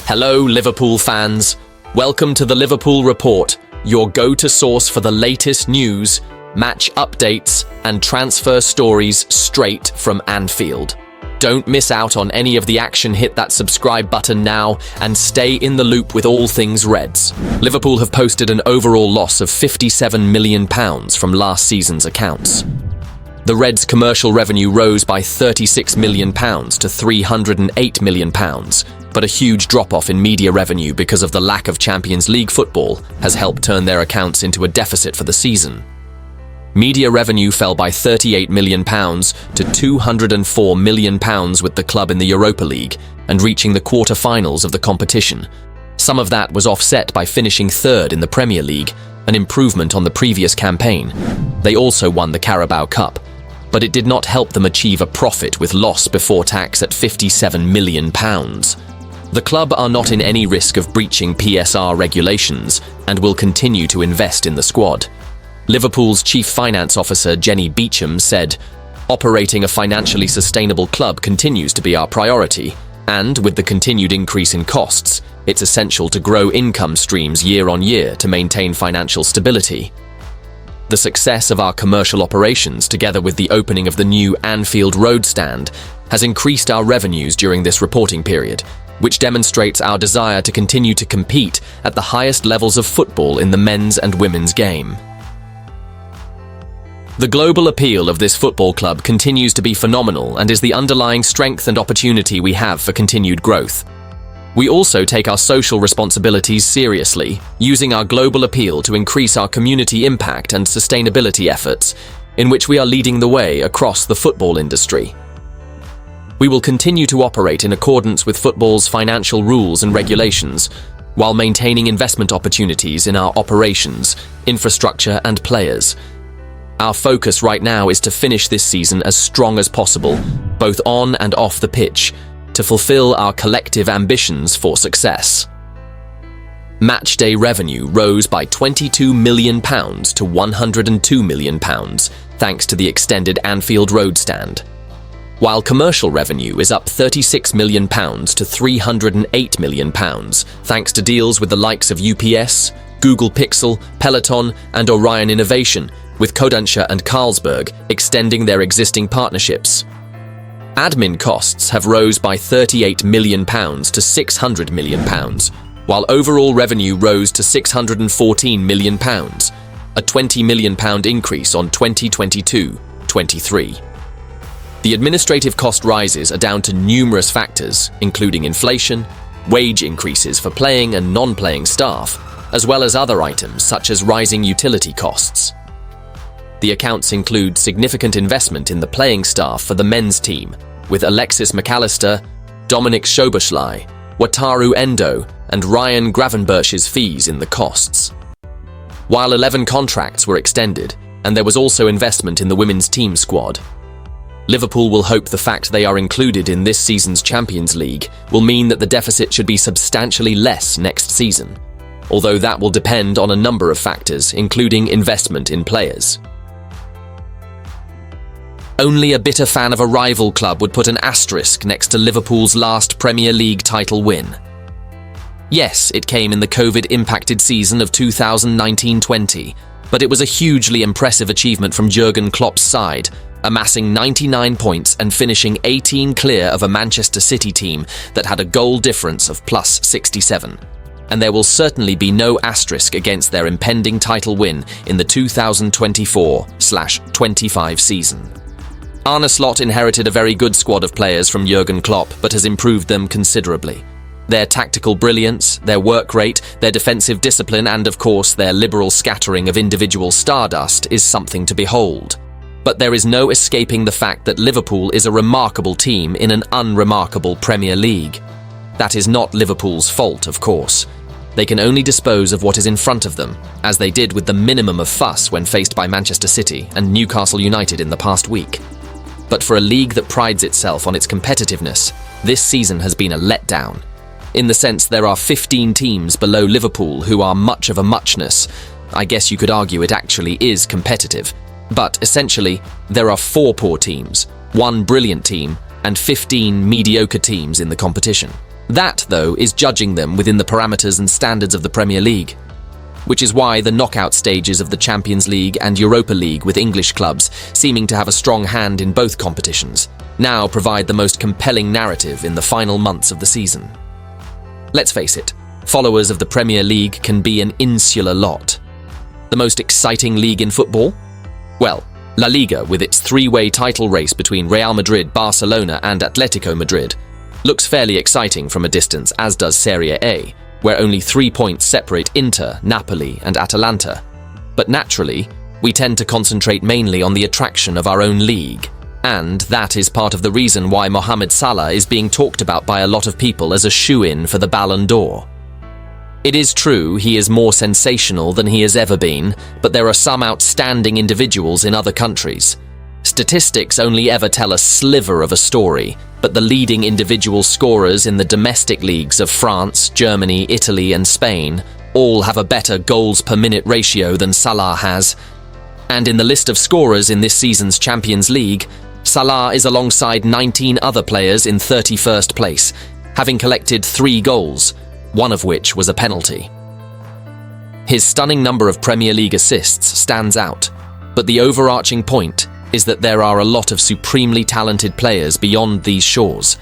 Hello, Liverpool fans. Welcome to the Liverpool Report, your go-to source for the latest news, match updates, and transfer stories straight from Anfield. Don't miss out on any of the action. Hit that subscribe button now and stay in the loop with all things Reds. Liverpool have posted an overall loss of £57 million from last season's accounts. The Reds' commercial revenue rose by £36 million to £308 million, but a huge drop-off in media revenue because of the lack of Champions League football has helped turn their accounts into a deficit for the season. Media revenue fell by £38 million to £204 million with the club in the Europa League and reaching the quarter-finals of the competition. Some of that was offset by finishing third in the Premier League, an improvement on the previous campaign. They also won the Carabao Cup, but it did not help them achieve a profit with loss before tax at £57 million. The club are not in any risk of breaching PSR regulations and will continue to invest in the squad. Liverpool's chief finance officer Jenny Beecham said, "Operating a financially sustainable club continues to be our priority, and with the continued increase in costs, it's essential to grow income streams year on year to maintain financial stability. The success of our commercial operations, together with the opening of the new Anfield Road stand, has increased our revenues during this reporting period, which demonstrates our desire to continue to compete at the highest levels of football in the men's and women's game." The global appeal of this football club continues to be phenomenal and is the underlying strength and opportunity we have for continued growth. We also take our social responsibilities seriously, using our global appeal to increase our community impact and sustainability efforts, in which we are leading the way across the football industry. We will continue to operate in accordance with football's financial rules and regulations, while maintaining investment opportunities in our operations, infrastructure, and players. Our focus right now is to finish this season as strong as possible, both on and off the pitch, to fulfill our collective ambitions for success. Matchday revenue rose by £22 million to £102 million, thanks to the extended Anfield Road stand. While commercial revenue is up £36 million to £308 million, thanks to deals with the likes of UPS, Google Pixel, Peloton, and Orion Innovation, with Kodansha and Carlsberg extending their existing partnerships. Admin costs have rose by £38 million to £600 million, while overall revenue rose to £614 million, a £20 million increase on 2022-23. The administrative cost rises are down to numerous factors, including inflation, wage increases for playing and non-playing staff, as well as other items such as rising utility costs. The accounts include significant investment in the playing staff for the men's team, with Alexis McAllister, Dominic Szoboszlai, Wataru Endo, and Ryan Gravenberch's fees in the costs. While 11 contracts were extended, and there was also investment in the women's team squad. Liverpool will hope the fact they are included in this season's Champions League will mean that the deficit should be substantially less next season, although that will depend on a number of factors, including investment in players. Only a bitter fan of a rival club would put an asterisk next to Liverpool's last Premier League title win. Yes, it came in the COVID-impacted season of 2019-20, but it was a hugely impressive achievement from Jurgen Klopp's side, amassing 99 points and finishing 18 clear of a Manchester City team that had a goal difference of plus 67. And there will certainly be no asterisk against their impending title win in the 2024-25 season. Arneslot inherited a very good squad of players from Jurgen Klopp, but has improved them considerably. Their tactical brilliance, their work rate, their defensive discipline, and of course their liberal scattering of individual stardust is something to behold. But there is no escaping the fact that Liverpool is a remarkable team in an unremarkable Premier League. That is not Liverpool's fault, of course. They can only dispose of what is in front of them, as they did with the minimum of fuss when faced by Manchester City and Newcastle United in the past week. But for a league that prides itself on its competitiveness, this season has been a letdown. In the sense there are 15 teams below Liverpool who are much of a muchness. I guess you could argue it actually is competitive. But essentially, there are 4 poor teams, 1 brilliant team, and 15 mediocre teams in the competition. That, though, is judging them within the parameters and standards of the Premier League. Which is why the knockout stages of the Champions League and Europa League with English clubs, seeming to have a strong hand in both competitions, now provide the most compelling narrative in the final months of the season. Let's face it, followers of the Premier League can be an insular lot. The most exciting league in football? Well, La Liga, with its three-way title race between Real Madrid, Barcelona and Atletico Madrid, looks fairly exciting from a distance, as does Serie A, where only 3 points separate Inter, Napoli and Atalanta. But naturally, we tend to concentrate mainly on the attraction of our own league, and that is part of the reason why Mohamed Salah is being talked about by a lot of people as a shoo-in for the Ballon d'Or. It is true he is more sensational than he has ever been, but there are some outstanding individuals in other countries. Statistics only ever tell a sliver of a story, but the leading individual scorers in the domestic leagues of France, Germany, Italy and Spain all have a better goals per minute ratio than Salah has. And in the list of scorers in this season's Champions League, Salah is alongside 19 other players in 31st place, having collected 3 goals, one of which was a penalty. His stunning number of Premier League assists stands out, but the overarching point is that there are a lot of supremely talented players beyond these shores,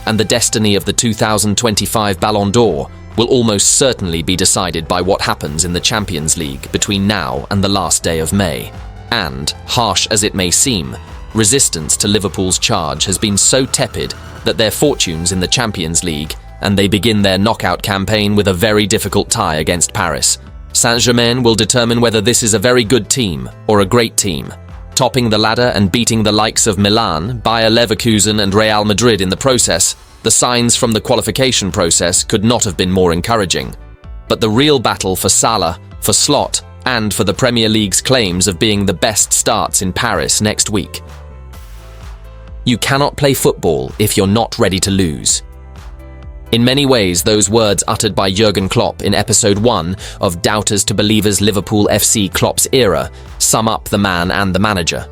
and the destiny of the 2025 Ballon d'Or will almost certainly be decided by what happens in the Champions League between now and the last day of May. And, harsh as it may seem, resistance to Liverpool's charge has been so tepid that their fortunes in the Champions League, and they begin their knockout campaign with a very difficult tie against Paris. Saint-Germain will determine whether this is a very good team or a great team, topping the ladder and beating the likes of Milan, Bayer Leverkusen and Real Madrid in the process. The signs from the qualification process could not have been more encouraging. But the real battle for Salah, for Slot, and for the Premier League's claims of being the best starts in Paris next week. You cannot play football if you're not ready to lose. In many ways, those words uttered by Jurgen Klopp in episode 1 of Doubters to Believers Liverpool FC Klopp's era sum up the man and the manager.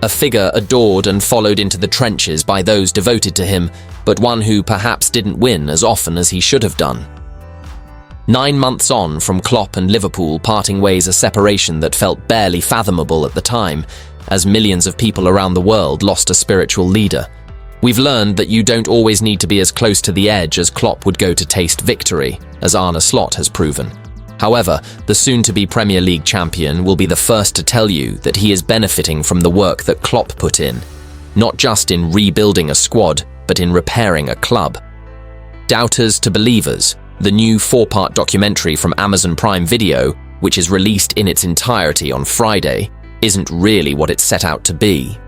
A figure adored and followed into the trenches by those devoted to him, but one who perhaps didn't win as often as he should have done. 9 months on from Klopp and Liverpool parting ways, a separation that felt barely fathomable at the time, as millions of people around the world lost a spiritual leader. We've learned that you don't always need to be as close to the edge as Klopp would go to taste victory, as arneslot has proven. However, the soon-to-be Premier League champion will be the first to tell you that he is benefiting from the work that Klopp put in, not just in rebuilding a squad, but in repairing a club. Doubters to Believers, the new 4-part documentary from Amazon Prime Video, which is released in its entirety on Friday, isn't really what it set out to be.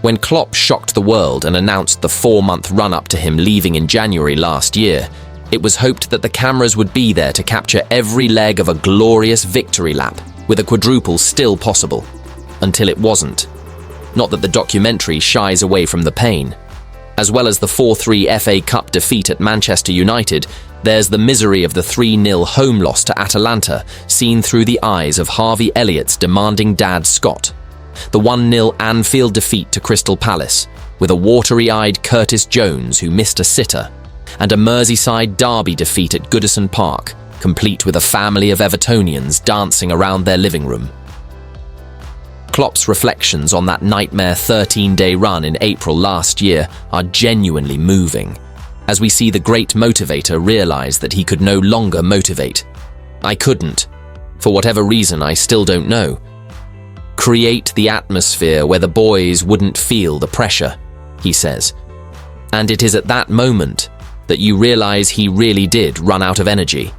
When Klopp shocked the world and announced the 4-month run-up to him leaving in January last year, it was hoped that the cameras would be there to capture every leg of a glorious victory lap, with a quadruple still possible. Until it wasn't. Not that the documentary shies away from the pain. As well as the 4-3 FA Cup defeat at Manchester United, there's the misery of the 3-0 home loss to Atalanta, seen through the eyes of Harvey-Elliott's demanding dad Scott. The 1-0 Anfield defeat to Crystal Palace, with a watery-eyed curtisjones who missed a sitter, and a Merseyside derby defeat at Goodison Park, complete with a family of Evertonians dancing around their living room. Klopp's reflections on that nightmare 13-day run in April last year are genuinely moving, as we see the great motivator realize that he could no longer motivate. I couldn't. For whatever reason, I still don't know. Create the atmosphere where the boys wouldn't feel the pressure, he says. And it is at that moment that you realize he really did run out of energy.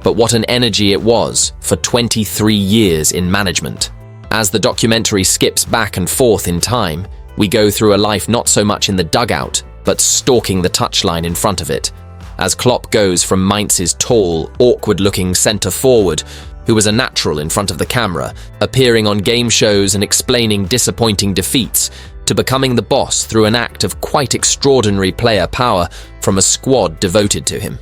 But what an energy it was for 23 years in management. As the documentary skips back and forth in time, we go through a life not so much in the dugout, but stalking the touchline in front of it, as Klopp goes from Mainz's tall, awkward-looking centre-forward, who was a natural in front of the camera, appearing on game shows and explaining disappointing defeats, to becoming the boss through an act of quite extraordinary player power from a squad devoted to him.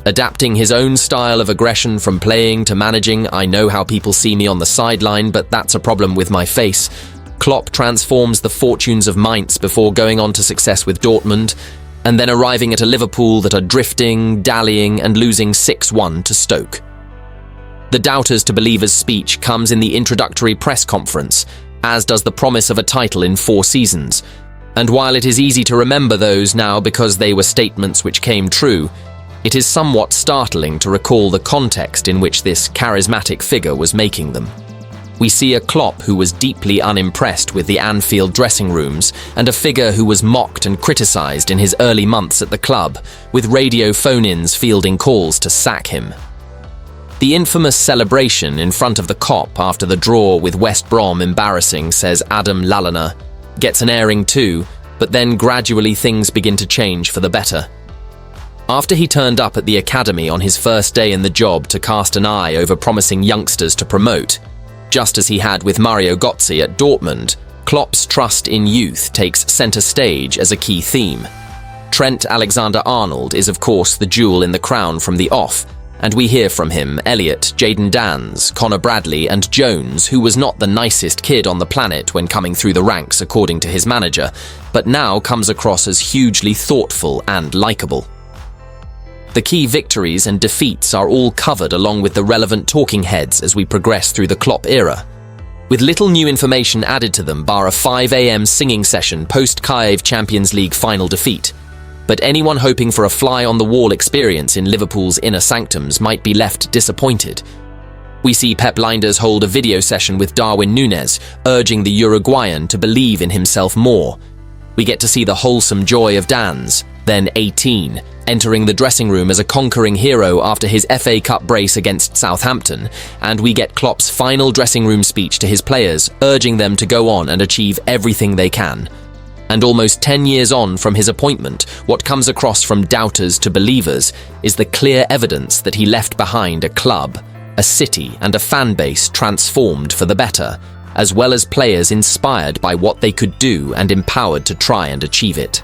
Adapting his own style of aggression from playing to managing, I know how people see me on the sideline, but that's a problem with my face. Klopp transforms the fortunes of Mainz before going on to success with Dortmund, and then arriving at a Liverpool that are drifting, dallying, and losing 6-1 to Stoke. The Doubters to Believers speech comes in the introductory press conference, as does the promise of a title in 4 seasons. And while it is easy to remember those now because they were statements which came true, it is somewhat startling to recall the context in which this charismatic figure was making them. We see a Klopp who was deeply unimpressed with the Anfield dressing rooms, and a figure who was mocked and criticised in his early months at the club, with radio phone-ins fielding calls to sack him. The infamous celebration in front of the Kop after the draw with West Brom embarrassing, says Adam Lallana, gets an airing too, but then gradually things begin to change for the better. After he turned up at the academy on his first day in the job to cast an eye over promising youngsters to promote, just as he had with Mario Götze at Dortmund, Klopp's trust in youth takes centre stage as a key theme. Trent Alexander-Arnold is of course the jewel in the crown from the off, and we hear from him Elliott, Jayden Danns, Connor Bradley and Jones, who was not the nicest kid on the planet when coming through the ranks according to his manager, but now comes across as hugely thoughtful and likeable. The key victories and defeats are all covered along with the relevant talking heads as we progress through the Klopp era, with little new information added to them bar a 5 AM singing session post-Kiev Champions League final defeat. But anyone hoping for a fly-on-the-wall experience in Liverpool's inner sanctums might be left disappointed. We see Pep Lijnders hold a video session with Darwin Núñez, urging the Uruguayan to believe in himself more. We get to see the wholesome joy of Danns, then 18, entering the dressing room as a conquering hero after his FA Cup brace against Southampton, and we get Klopp's final dressing room speech to his players, urging them to go on and achieve everything they can. And almost 10 years on from his appointment, what comes across from doubters to believers is the clear evidence that he left behind a club, a city and a fan base transformed for the better, as well as players inspired by what they could do and empowered to try and achieve it.